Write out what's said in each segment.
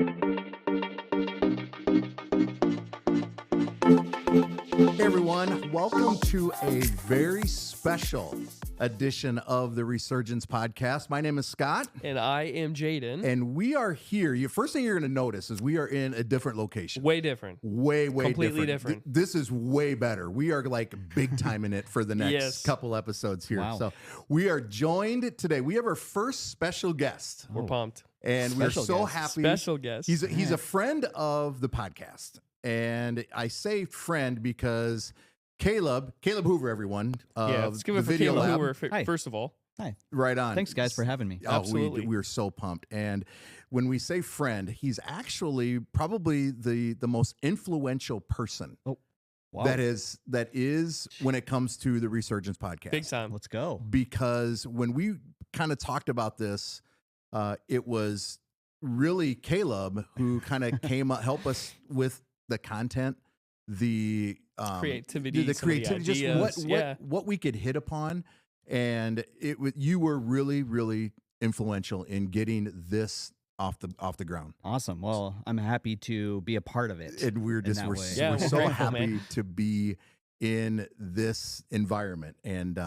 Hey everyone, welcome to a very special edition of the Resurgence Podcast. My name is Scott. And I am Jaden. And we are here. First thing you're going to notice is we are in a different location. Way different. Way Completely different. This is way better. We are like big time in it for the next Yes. couple episodes here. Wow. So we are joined today. We have our first special guest. We're pumped. And Special we're so guest. happy. Special guest. He's a friend of the podcast. And I say friend because Caleb Hoover, everyone. Yeah, let's give the it for Video Caleb Lab. Hoover, Hi. first of all. Hi. Right on. Thanks, guys, for having me. Absolutely. We're so pumped. And when we say friend, he's actually probably the most influential person Wow. that is when it comes to the Resurgence Podcast. Big time. Let's go. Because when we kind of talked about this, it was really Caleb who kind of came up, help us with the content, the Creativity, the some of the creativity, ideas. just what we could hit upon, and you were really influential in getting this off the ground. Awesome. Well, I'm happy to be a part of it. And we're that way. Yeah, we're we're so grateful, happy man. to be in this environment, and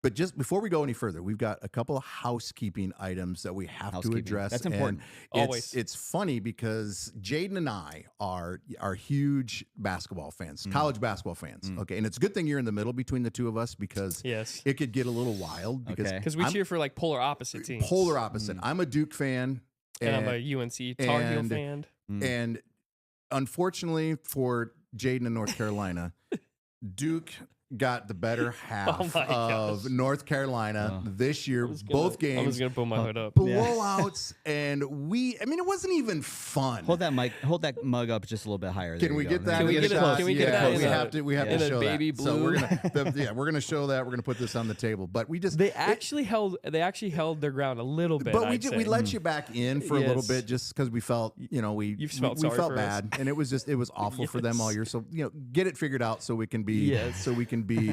but just before we go any further, we've got a couple of housekeeping items that we have to Housekeeping. address. That's and important. Always. It's funny because Jaden and I are huge basketball fans, college basketball fans. Okay, and it's a good thing you're in the middle between the two of us because Yes. it could get a little wild because Okay. Because we I'm cheer for like polar opposite teams. polar opposite. I'm a Duke fan, And I'm a UNC Tar Heel and- fan. and unfortunately for Jaden in North Carolina, Duke got the better half Oh my of gosh. North Carolina this year. I was Both gonna- I was games, going to pull my hood up. blowouts, and it wasn't even fun. Hold that mug up just a little bit higher. Can There we you get go. that? Can we in get the it- shot? can we get Yeah, that we in have a- to. We have in to a show baby that. So we're blue? we're gonna show that. We're gonna put this on the table. But we just They actually held their ground a little bit. But I'd we say. let you back in for a little Yes. bit just because we felt we felt we sorry felt for us. bad, and it was awful for them all Yes. year. So get it figured out so we can be Yes. a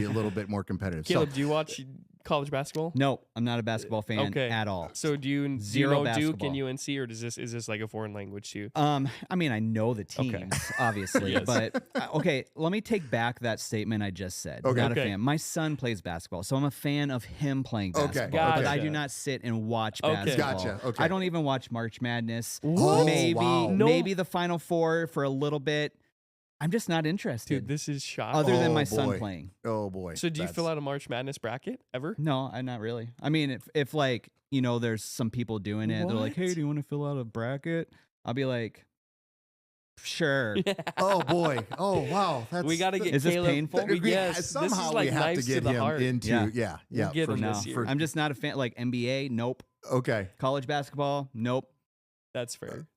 little bit more competitive. Caleb, So do you watch college basketball? No, I'm not a basketball fan Okay. at all. So do you Zero know Duke basketball. and UNC, or is this like a foreign language to you? I mean, I know the teams, Okay. obviously, Yes. but okay, let me take back that statement I just said. Okay. Not Okay. a fan. My son plays basketball, so I'm a fan of him playing Okay. basketball. But I Gotcha. do not sit and watch Okay. basketball. Gotcha. Okay. I don't even watch March Madness. Oh, maybe wow. No. maybe the Final Four for a little bit. I'm just not interested. Dude, this is shocking. other than Oh, my son boy. playing. oh boy. So do you That's- fill out a March Madness bracket ever? No, I'm not really. I mean, if like, there's some people doing it, they're like, What? hey, do you want to fill out a bracket? I'll be like, sure. Oh boy. Oh wow. That's We got to get Is this Caleb. painful? Yes, this somehow is like we have to knives get the him heart. into Yeah. yeah. get for him sure. this year. I'm just not a fan. Like NBA, nope. Okay. College basketball, nope. That's fair.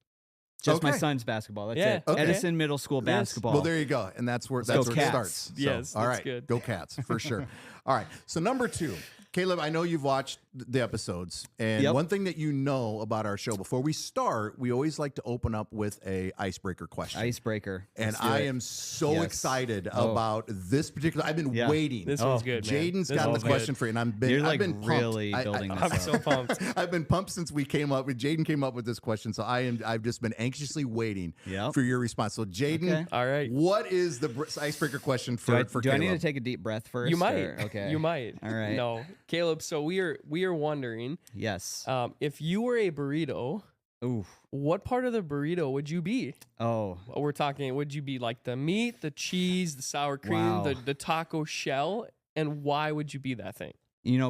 Just my Okay. son's basketball. That's Yeah, it. okay. Edison Middle School Yes. basketball. Well, there you go, and that's where Let's go it Cats. starts. Yes, all that's right, good. go Cats for sure. All right, so number 2, Caleb. I know you've watched the episodes, and Yep. one thing that you know about our show before we start, we always like to open up with a icebreaker question. Icebreaker. And Let's do I it. am so Yes. excited Oh. about this particular. I've been Yeah. waiting. This Oh. one's good, man. Jaden's This got the one's question good. for you, and You're I've like been pumped. really building this I'm up. so pumped. I've been pumped since we came up with Jaden came up with this question, so I've just been anxiously waiting Yep. for your response. So Jaden, Okay. All right. what is the icebreaker question for Do I need to Caleb? take a deep breath first? You might. or- Okay. You might. All right. No, Caleb. So we are wondering, Yes. if you were a burrito, Ooh. what part of the burrito would you be? Oh. We're talking. Would you be like the meat, the cheese, the sour cream, Wow. the taco shell, and why would you be that thing?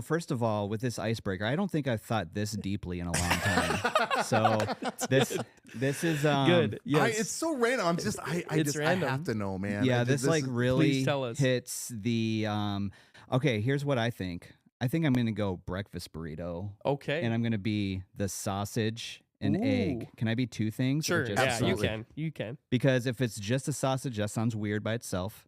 First of all, with this icebreaker, I don't think I've thought this deeply in a long time. So this is Good. Yes. It's so random. I'm just I It's random. have to know, man. Yeah, I just- this like is- really Please tell us. hits the okay, here's what I think. I think I'm gonna go breakfast burrito. Okay. And I'm gonna be the sausage and egg. Ooh. Can I be two things? or Sure. just Yeah, Absolutely. you can. You can. Because if it's just a sausage, that sounds weird by itself.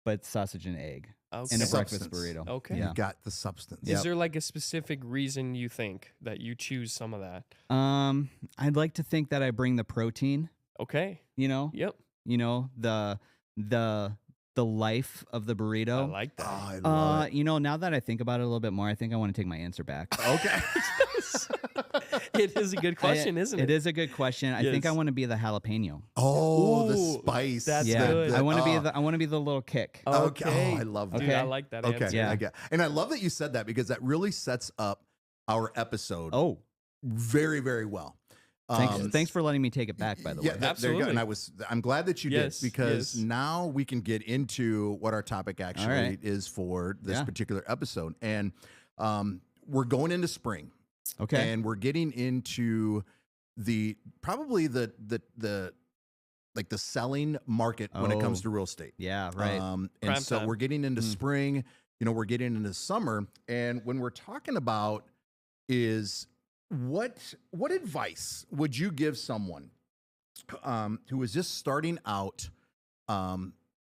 But sausage and egg Okay. and a Substance. breakfast burrito. Okay. Yeah. You got the substance. Is there like a specific reason you think that you choose some of that? I'd like to think that I bring the protein. Okay. You know, Yep. the the life of the I burrito. like that. Oh, I love it. You know, now that I think about it a little bit more, I think I want to take my answer back. Okay. It is a good question, isn't it? It is a good question. I think I Yes. want to be the jalapeno. Oh, the Ooh, spice. that's Yeah, good. I want to be oh. the I want to be the little kick. Okay. Oh, I love Dude, that. I like that Okay. answer. Yeah. I get. And I love that you said that because that really sets up our episode Oh, very, very well. thanks for letting me take it back. By the way, There you go. Absolutely. And I'm glad that you Yes, did because yes. now we can get into what our topic actually right. is for this Yeah. particular episode. And we're going into spring. okay. And we're getting into probably the like the selling market when it comes Oh. to real estate. Yeah, right. And Prime so time. we're getting into Mm. spring, we're getting into summer. And when we're talking about is what advice would you give someone who is just starting out?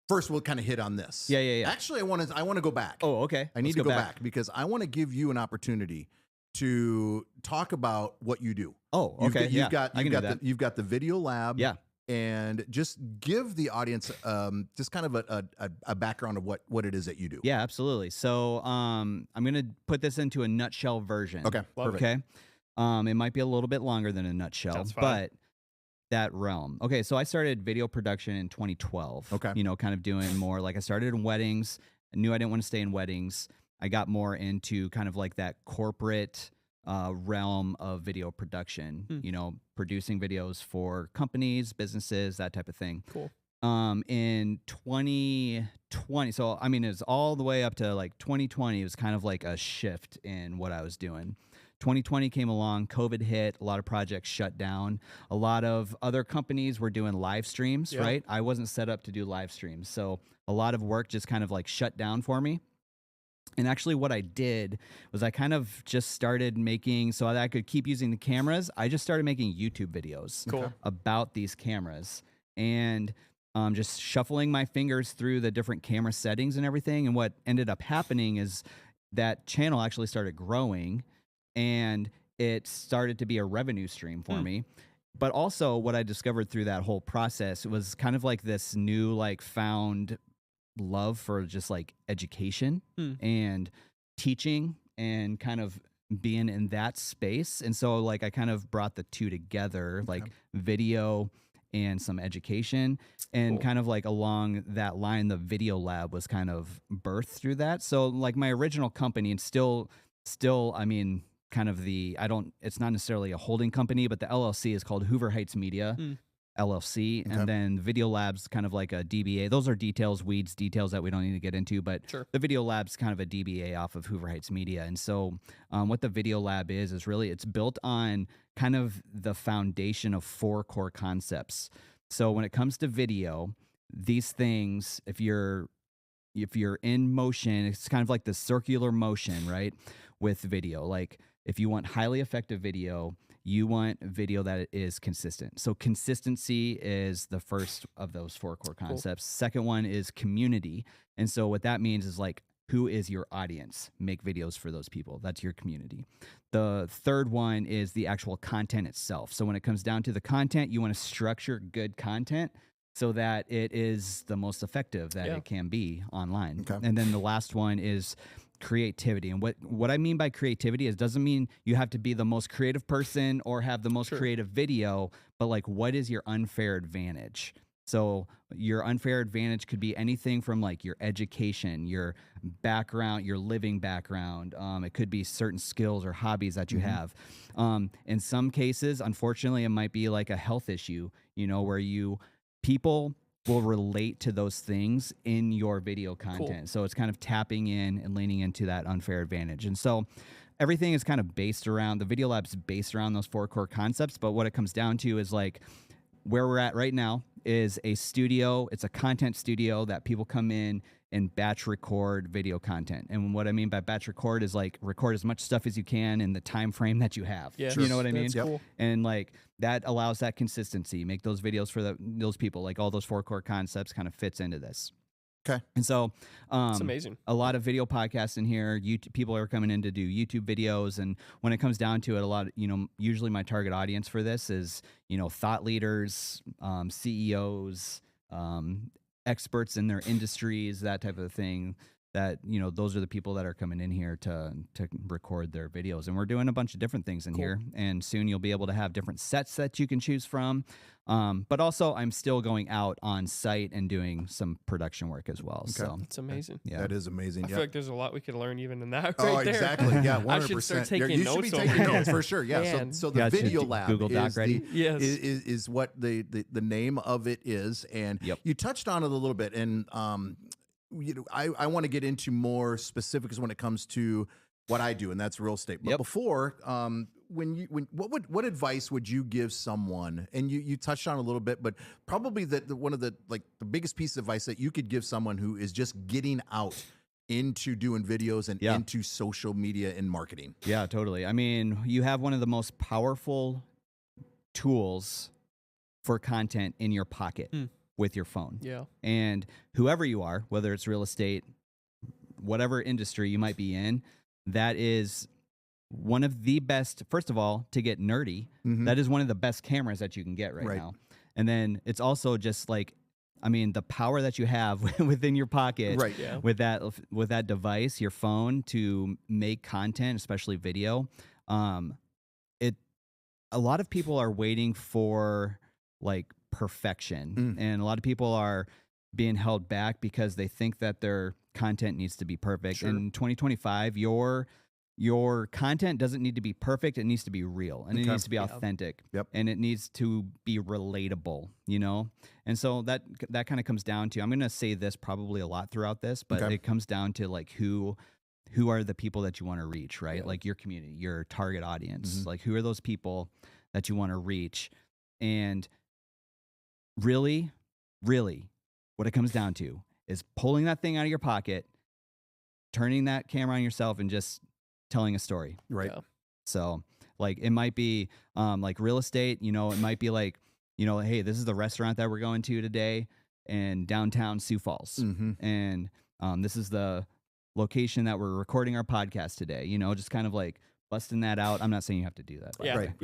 First, we'll kind of hit on this. Yeah. Actually, I want to go back. Oh, okay. I need to go back because I want to give you an opportunity to talk about what you do. Oh, You've okay. got, I can do that. you've got the video lab. Yeah. And just give the audience just kind of a background of what it is that you do. Yeah, absolutely. So I'm gonna put this into a nutshell version. Okay. Love Perfect. Okay. It might be a little bit longer than a nutshell, That's fine. but that realm. Okay, so I started video production in 2012. Okay. You know, kind of doing more like I started in weddings. I knew I didn't want to stay in weddings. I got more into kind of like that corporate realm of video production, you know, producing videos for companies, businesses, that type of thing. Cool. In 2020, so I mean, it was all the way up to like 2020. It was kind of like a shift in what I was doing. 2020 came along, COVID hit, a lot of projects shut down. A lot of other companies were doing live streams, Yeah. right? I wasn't set up to do live streams. So a lot of work just kind of like shut down for me. And actually what I did was I kind of just started making, so that I could keep using the cameras, I just started making YouTube videos Cool. about these cameras and just shuffling my fingers through the different camera settings and everything. And what ended up happening is that channel actually started growing and it started to be a revenue stream for me. But also what I discovered through that whole process was kind of like this new, like found love for just like education and teaching and kind of being in that space. And so like I kind of brought the two together, like video and some education and Cool. kind of like along that line, the video lab was kind of birthed through that. So like my original company and still, I mean, kind of it's not necessarily a holding company, but the LLC is called Hoover Heights Media. LLC, Okay. and then Video Lab's kind of like a DBA. Those are details that we don't need to get into, but Sure. the Video Lab's kind of a DBA off of Hoover Heights Media. And so what the Video Lab is really, it's built on kind of the foundation of 4 core concepts. So when it comes to video, these things, if you're in motion, it's kind of like the circular motion, right? With video, like if you want highly effective video, you want video that is consistent. So consistency is the first of those 4 core concepts. Second one is community. And so what that means is like, who is your audience? Make videos for those people. That's your community. The third one is the actual content itself. So when it comes down to the content, you want to structure good content so that it is the most effective that it can be online. Okay. And then the last one is creativity. And what I mean by creativity is doesn't mean you have to be the most creative person or have the most creative video, but like what is your unfair advantage? So your unfair advantage could be anything from like your education, your background, your living background. It could be certain skills or hobbies that you have. In some cases, unfortunately, it might be like a health issue, where people will relate to those things in your video content. So it's kind of tapping in and leaning into that unfair advantage. And so everything is kind of based around, the Video Lab's based around those 4 core concepts. But what it comes down to is like where we're at right now is a studio. It's a content studio that people come in and batch record video content. And what I mean by batch record is like record as much stuff as you can in the time frame that you have. Yeah, You know what I mean? That's cool. And like that allows that consistency. Make those videos for those people. Like all those 4 core concepts kind of fits into this. Okay. And so It's amazing. a lot of video podcasts in here. People are coming in to do YouTube videos. And when it comes down to it, usually my target audience for this is, thought leaders, CEOs, experts in their industries, that type of thing. That, you know, those are the people that are coming in here to record their videos, and we're doing a bunch of different things in here. And soon you'll be able to have different sets that you can choose from. But also, I'm still going out on site and doing some production work as well. So It's amazing. yeah, That is amazing. I feel like there's a lot we could learn even in that Oh, right there. exactly. Yeah, 100%. I should start taking you notes should be over taking here. notes for sure. Yeah. Man. So the Yeah, it's video just lab Google Doc is, ready. Yes. is what the name of it is. And you touched on it a little bit. And you know, I want to get into more specifics when it comes to what I do, and that's real estate. But before, what advice would you give someone? And you touched on it a little bit, but probably one of the biggest piece of advice that you could give someone who is just getting out into doing videos and into social media and marketing. Yeah, totally. I mean, you have one of the most powerful tools for content in your pocket with your phone. Yeah. And whoever you are, whether it's real estate, whatever industry you might be in, that is one of the best, first of all, to get nerdy, that is one of the best cameras that you can get right now. And then it's also just like, I mean, the power that you have within your pocket with that device, your phone, to make content, especially video. A lot of people are waiting for like perfection, and a lot of people are being held back because they think that their content needs to be perfect. In 2025, your content doesn't need to be perfect. It needs to be real, and it needs to be authentic, and it needs to be relatable, you know? And so that kind of comes down to, I'm going to say this probably a lot throughout this, but it comes down to like who are the people that you want to reach, right? Like your community, your target audience, like who are those people that you want to reach? And really, really what it comes down to is pulling that thing out of your pocket, turning that camera on yourself, and just telling a story. Right. Yeah. So like it might be like real estate, you know, it might be like, you know, hey, this is the restaurant that we're going to today in downtown Sioux Falls. And this is the location that we're recording our podcast today, you know, just kind of like busting that out. I'm not saying you have to do that.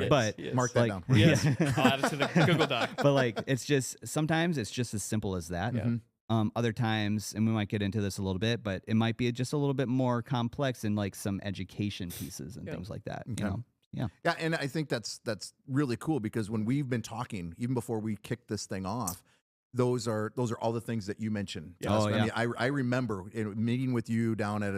But mark that down. Yes. I'll add it to the Google Doc. But like, it's just, sometimes it's just as simple as that. Other times, and we might get into this a little bit, but it might be just a little bit more complex in like some education pieces and things like that, you know? Yeah. And I think that's really cool, because when we've been talking, even before we kicked this thing off, those are all the things that you mentioned. Oh, I mean, I remember meeting with you down at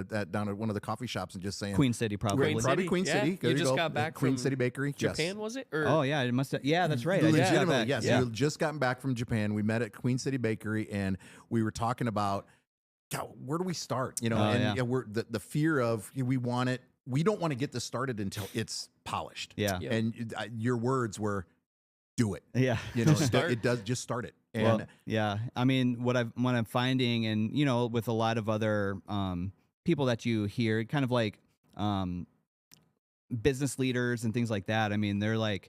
one of the Queen City, probably Queen City. You just got back Queen from City Bakery, Japan, was it? Or? Oh yeah, it must have. Yeah, that's right. I just got Legitimately, back. yes. Yeah. You just gotten back from Japan. We met at Queen City Bakery, and we were talking about, God, where do we start? You know, we're the fear of, we want it. We don't want to get this started until it's polished. Yeah. And your words were, do it. Yeah. You know, it does, just start it. And well, yeah. I mean, what I'm finding, and you know, with a lot of other people that you hear, kind of like business leaders and things like that. I mean, they're like,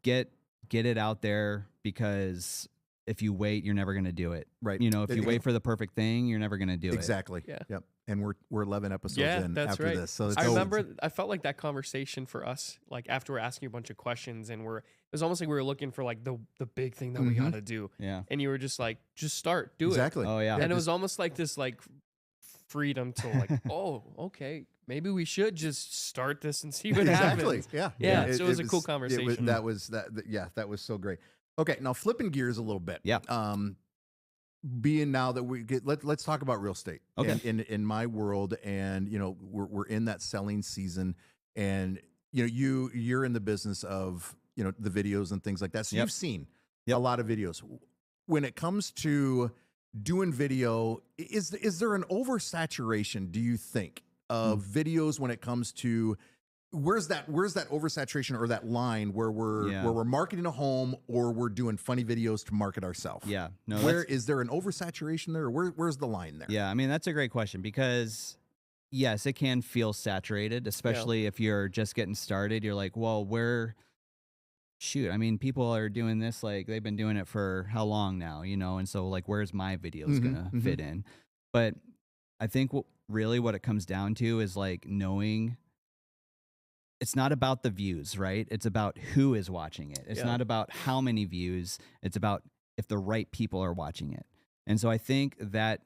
get it out there, because if you wait, you're never going to do it. Right. You know, if you wait for the perfect thing, you're never going to do it. Exactly. Yeah. Yep. And we're 11 episodes in after this. So I remember, I felt like that conversation for us, like after we're asking a bunch of questions, and it was almost like we were looking for like the big thing that we got to do. Yeah. And you were just like, just start, do it. Exactly. Oh yeah. And it was almost like this like freedom to like, oh, okay, maybe we should just start this and see what happens. Yeah. Yeah. So it was a cool conversation. That was so great. Okay, now flipping gears a little bit. Yeah. Being now that let's talk about real estate. Okay. In my world, and you know, we're in that selling season, and you know, you're in the business of, you know, the videos and things like that. So you've seen a lot of videos. When it comes to doing video, is there an oversaturation, do you think, of videos when it comes to, where's that oversaturation, or that line where we're marketing a home, or we're doing funny videos to market ourselves? Yeah. No. Where is there an oversaturation there, or where's the line there? Yeah. I mean, that's a great question, because yes, it can feel saturated, especially if you're just getting started. You're like, well, shoot, I mean, people are doing this, like they've been doing it for how long now, you know? And so like, where's my videos gonna fit in? But I think really what it comes down to is like knowing, it's not about the views, right? It's about who is watching it. It's not about how many views. It's about if the right people are watching it. And so I think that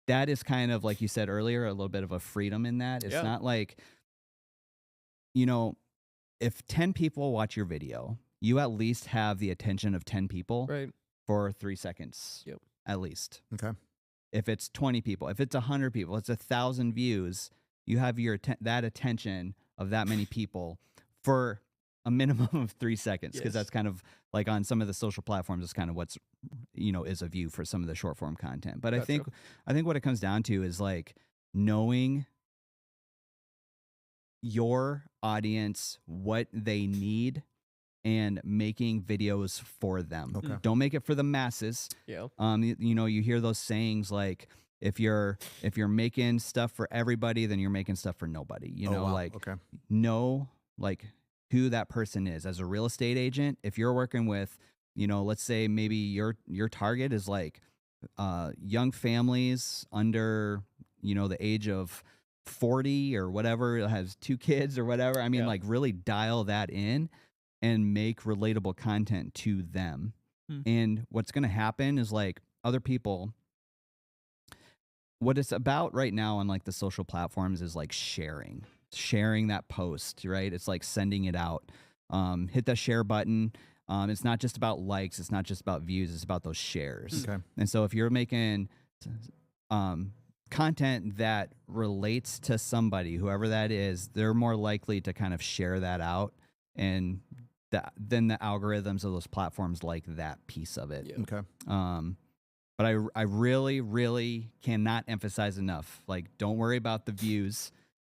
that is kind of, like you said earlier, a little bit of a freedom in that. It's Yeah. not like, you know, if 10 people watch your video, you at least have the attention of 10 people Right. for 3 seconds. Yep. At least. Okay. If it's 20 people, if it's 100 people, it's 1,000 views, you have your that attention of that many people for a minimum of 3 seconds, because Yes. that's kind of like on some of the social platforms is kind of what's, you know, is a view for some of the short form content. But Gotcha. I think what it comes down to is like knowing your audience, what they need, and making videos for them. Okay. Don't make it for the masses. Yeah. You know, you hear those sayings like, if you're making stuff for everybody, then you're making stuff for nobody. You know, wow. like Okay. know like who that person is. As a real estate agent, if you're working with, you know, let's say maybe your target is like young families under, you know, the age of 40 or whatever, has 2 kids or whatever. I mean, Yeah. like really dial that in and make relatable content to them. And what's going to happen is like other people, what it's about right now on like the social platforms is like sharing that post, right? It's like sending it out. Hit the share button. It's not just about likes. It's not just about views. It's about those shares. Okay. And so if you're making content that relates to somebody, whoever that is, they're more likely to kind of share that out, and then the algorithms of those platforms like that piece of it. Yeah. Okay. But I really, really cannot emphasize enough. Like, don't worry about the views.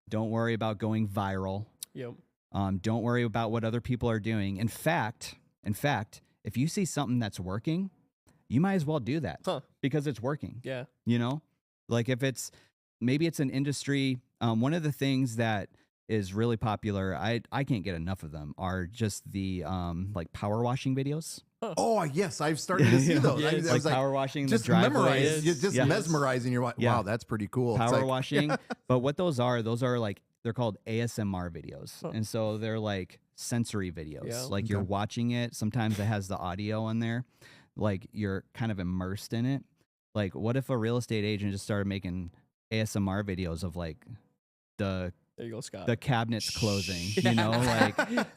Don't worry about going viral. Yep. Don't worry about what other people are doing. In fact, if you see something that's working, you might as well do that because it's working. Yeah. You know, like if maybe it's an industry. One of the things that is really popular, I can't get enough of them, are just the like power washing videos. Oh yes, I've started to see those. Yes. I Like was like, power washing the just driveway. memorize, just Yeah. mesmerizing. You're like, Yeah. wow, that's pretty cool. It's Power like, washing. But what those are like, they're called ASMR videos. And so they're like sensory videos. Yeah. Like you're watching it. Sometimes it has the audio on there. Like you're kind of immersed in it. Like what if a real estate agent just started making ASMR videos of like There you go, Scott. the cabinets closing, you know,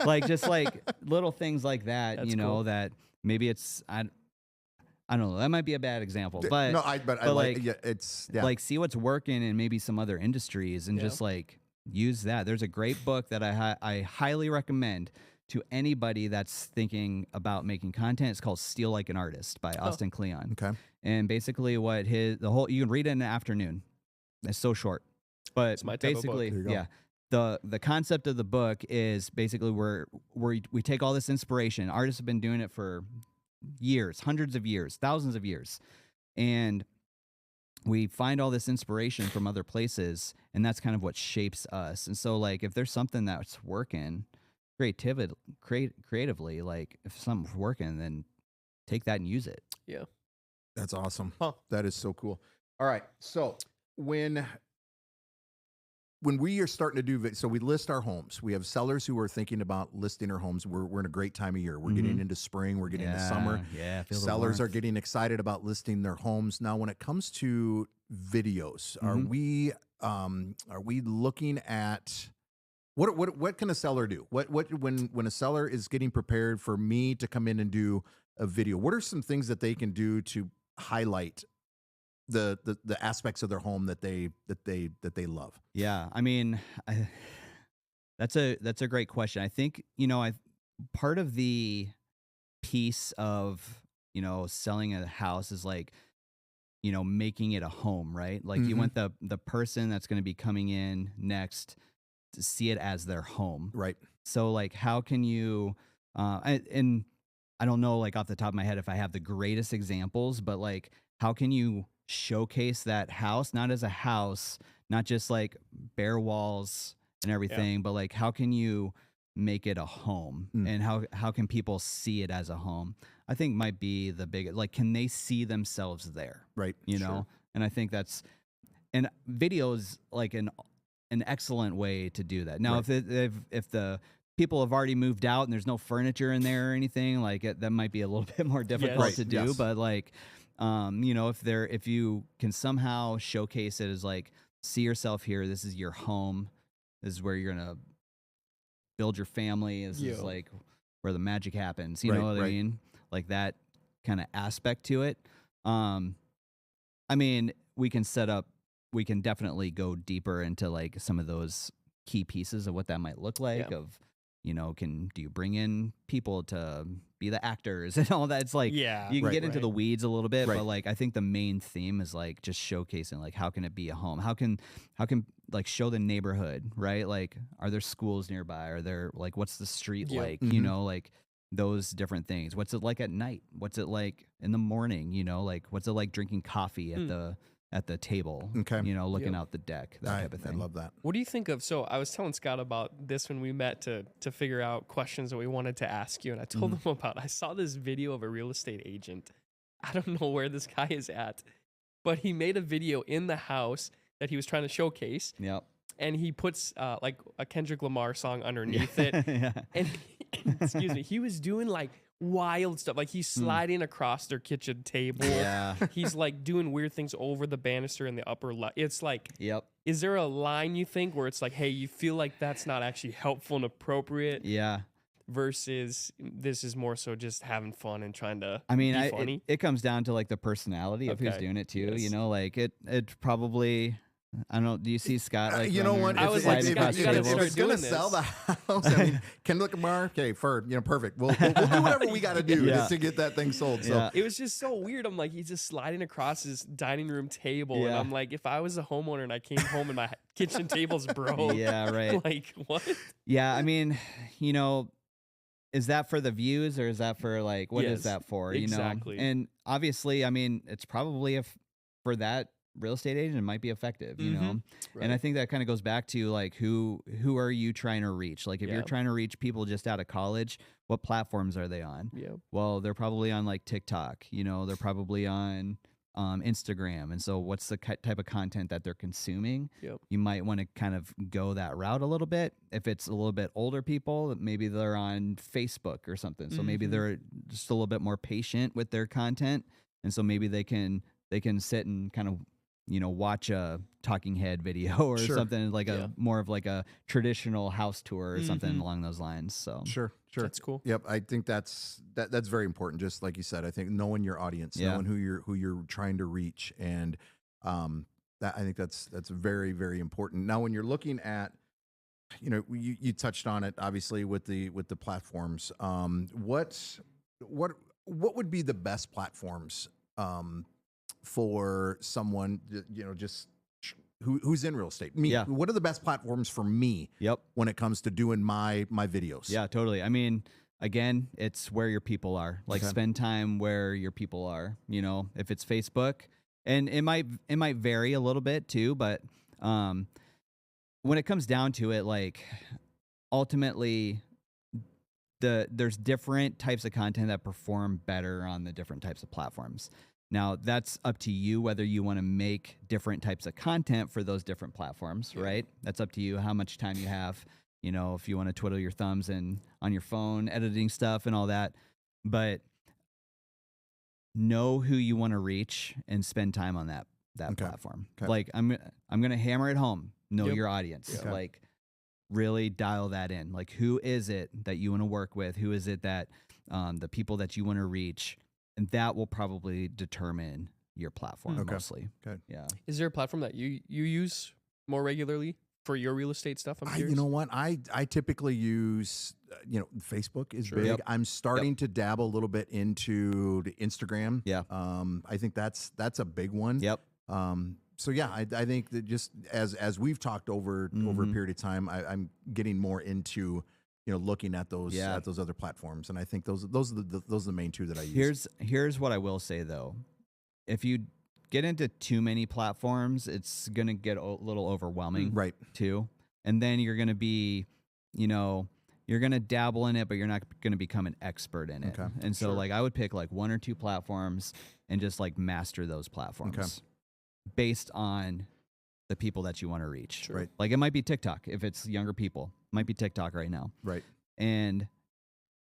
like just like little things like that, That's you know, cool. that maybe it's, I don't know, that might be a bad example, but no, I like yeah, it's like see what's working in maybe some other industries and just like use that. There's a great book that I highly recommend to anybody that's thinking about making content. It's called Steal Like an Artist by Austin Kleon. Okay. And basically what you can read it in an afternoon. It's so short, but It's my type of book. basically, There you go. yeah. The concept of the book is basically we take all this inspiration. Artists have been doing it for years, hundreds of years, thousands of years. And we find all this inspiration from other places, and that's kind of what shapes us. And so like if there's something that's working creatively, like if something's working, then take that and use it. Yeah. That's awesome. Huh. That is so cool. All right. So when we are starting to do, so we list our homes. We have sellers who are thinking about listing their homes. We're in a great time of year. We're getting into spring. We're getting into summer. Yeah. Sellers are getting excited about listing their homes. Now, when it comes to videos, are we looking at what can a seller do? When a seller is getting prepared for me to come in and do a video, what are some things that they can do to highlight the aspects of their home that they love? Yeah, I mean, that's a great question. I think, you know, part of the piece of, you know, selling a house is like, you know, making it a home, right? Like you want the person that's going to be coming in next to see it as their home. Right. So like, how can you, and I don't know, like off the top of my head, if I have the greatest examples, but like, how can you showcase that house, not as a house, not just like bare walls and everything, but like, how can you make it a home and how can people see it as a home? I think might be the biggest, like, can they see themselves there? Right. You know? And I think and video is like an excellent way to do that. Now, if the people have already moved out and there's no furniture in there or anything, like that might be a little bit more difficult to do. Yes. But like, You know, if you can somehow showcase it as like, see yourself here, this is your home, this is where you're gonna build your family, this is like where the magic happens, you know what I mean? Like that kind of aspect to it. I mean, we can definitely go deeper into like some of those key pieces of what that might look like of, you know, do you bring in people to be the actors and all that? It's like, you can get into the weeds a little bit, but like, I think the main theme is like just showcasing, like, how can it be a home? How can like show the neighborhood, right? Like, are there schools nearby? Are there like, what's the street like, you know, like those different things. What's it like at night? What's it like in the morning? You know, like what's it like drinking coffee at the table, you know, looking out the deck, that type of thing. I love that. What do you think of, so I was telling Scott about this when we met to figure out questions that we wanted to ask you, and I told him about, I saw this video of a real estate agent. I don't know where this guy is at, but he made a video in the house that he was trying to showcase. Yep. And he puts like a Kendrick Lamar song underneath it. And excuse me, he was doing like wild stuff. Like he's sliding across their kitchen table. He's like doing weird things over the banister in the upper left. It's like, is there a line you think where it's like, hey, you feel like that's not actually helpful and appropriate? Versus this is more so just having fun and trying to be funny? It comes down to like the personality of who's doing it too. You know, like it probably, I don't know. Do you see Scott? Like, you know what? I was like, Scott, you gotta if it's going to sell the house, I mean, Kendrick Lamar, okay, you know, perfect. We'll do whatever we got to do just to get that thing sold. So it was just so weird. I'm like, he's just sliding across his dining room table, and I'm like, if I was a homeowner and I came home and my kitchen table's broke, like what? Yeah, I mean, you know, is that for the views or is that for like what is that for? You know, and obviously, I mean, it's probably for that real estate agent, it might be effective, you know? And I think that kind of goes back to like, who are you trying to reach? Like if you're trying to reach people just out of college, what platforms are they on? Well, they're probably on like TikTok, you know, they're probably on Instagram. And so what's the type of content that they're consuming? You might want to kind of go that route a little bit. If it's a little bit older people, maybe they're on Facebook or something. So maybe they're just a little bit more patient with their content. And so maybe they can sit and kind of, you know, watch a talking head video or something like a more of like a traditional house tour or something along those lines. So sure, that's cool. Yep, I think that's very important. Just like you said, I think knowing your audience, knowing who you're trying to reach, and that I think that's very, very important. Now, when you're looking at, you know, you touched on it obviously with the platforms. What would be the best platforms for someone, you know, just who's in real estate? Me. What are the best platforms for me? When it comes to doing my videos? Yeah, totally. I mean, again, it's where your people are. Like spend time where your people are. You know, if it's Facebook, and it might vary a little bit too, but when it comes down to it, like ultimately, there's different types of content that perform better on the different types of platforms. Now, that's up to you whether you want to make different types of content for those different platforms, right? That's up to you how much time you have, you know, if you want to twiddle your thumbs and on your phone, editing stuff and all that. But know who you want to reach and spend time on that platform. Like I'm going to hammer it home. Know your audience. Like really dial that in. Like who is it that you want to work with? Who is it that the people that you want to reach? And that will probably determine your platform mostly. Yeah. Is there a platform that you use more regularly for your real estate stuff? I'm curious. You know what? I typically use, you know, Facebook is big. I'm starting to dabble a little bit into the Instagram. I think that's a big one. So yeah, I think that just as we've talked over a period of time, I'm getting more into, you know, looking at those other platforms, and I think those are the main two that I use. Here's what I will say though, if you get into too many platforms, it's gonna get a little overwhelming, right? Too, and then you're gonna be, you know, you're gonna dabble in it, but you're not gonna become an expert in it. And so like I would pick like 1 or 2 platforms and just like master those platforms based on the people that you want to reach. Right. Like it might be TikTok if it's younger people. It might be TikTok right now. Right.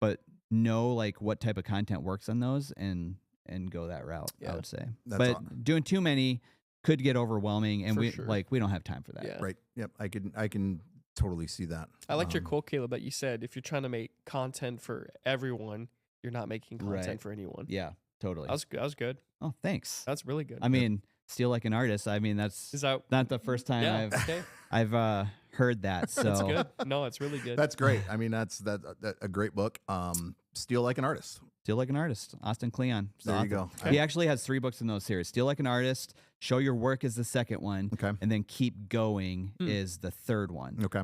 But know like what type of content works on those and and go that route. I would say, That's but doing too many could get overwhelming, and For we sure. we don't have time for that. Yeah. Right. Yep. I can totally see that. I liked your quote, Caleb, that you said if you're trying to make content for everyone, you're not making content Right. for anyone. Yeah, totally. That was good. Oh, thanks. That's really good. I mean, steal like an artist. I mean, that's Is that not the first time yeah? Okay, I've heard that. So that's good. No, it's really good. That's great. I mean, that's a great book. Steal Like an Artist. Steal Like an Artist. Austin Kleon. is the There you author. go. He actually has 3 books in those series. Steal Like an Artist, Show Your Work is the second one, Okay. and then Keep Going is the third one. Okay.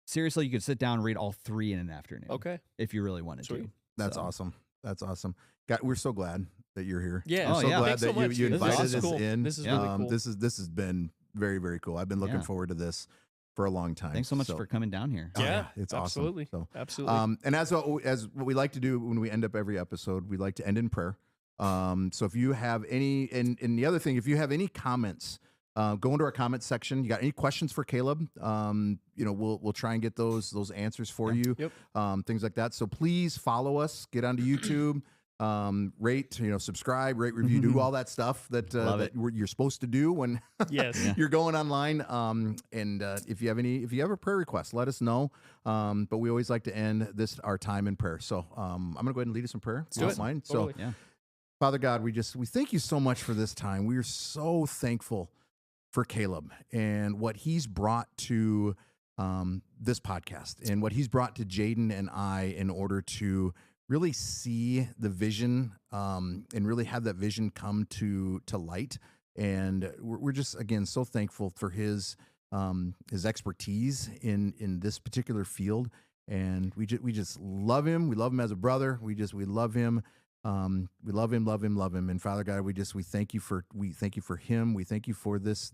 Seriously, you could sit down and read all 3 in an afternoon. Okay. If you really wanted Sweet. to. That's So, awesome. That's awesome. God, we're so glad that you're here. Yeah. I'm Oh, so yeah. glad Thanks so that much, you dude. This is invited awesome. us Cool. in. This is really cool. This has been very, very cool. I've been looking Yeah. forward to this for a long time. Thanks so much for coming down here. Oh, Yeah, it's absolutely. awesome. So, Absolutely. and as what we like to do when we end up every episode, we like to end in prayer. So if you have any, and the other thing, if you have any comments, go into our comments section. You got any questions for Caleb? We'll try and get those answers for you. Yep. Things like that. So please follow us. Get onto YouTube. Rate, subscribe, rate, review, do all that stuff that you're supposed to do when Yes. you're going online. And if you have a prayer request, let us know. But we always like to end our time in prayer. So I'm gonna go ahead and lead us in prayer. do it. Mind. Totally. So Yeah. Father God, we thank you so much for this time. We are so thankful for Caleb and what he's brought to this podcast and what he's brought to Jaden and I in order to really see the vision and really have that vision come to light. And we're just, again, so thankful for his expertise in this particular field. And we just love him. We love him as a brother. We love him. We love him. And Father God, we thank you for him. We thank you for this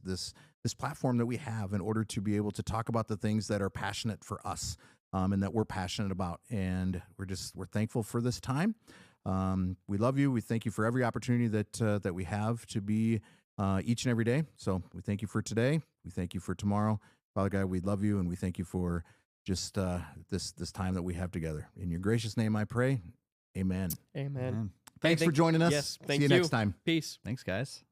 platform that we have in order to be able to talk about the things that are passionate for us. And that we're passionate about. And we're thankful for this time. We love you. We thank you for every opportunity that we have to be each and every day. So we thank you for today. We thank you for tomorrow. Father God, we love you and we thank you for just this time that we have together. In your gracious name I pray. Amen. Amen. Thanks for joining us. Yes. Thank See you next time. Peace. Thanks, guys.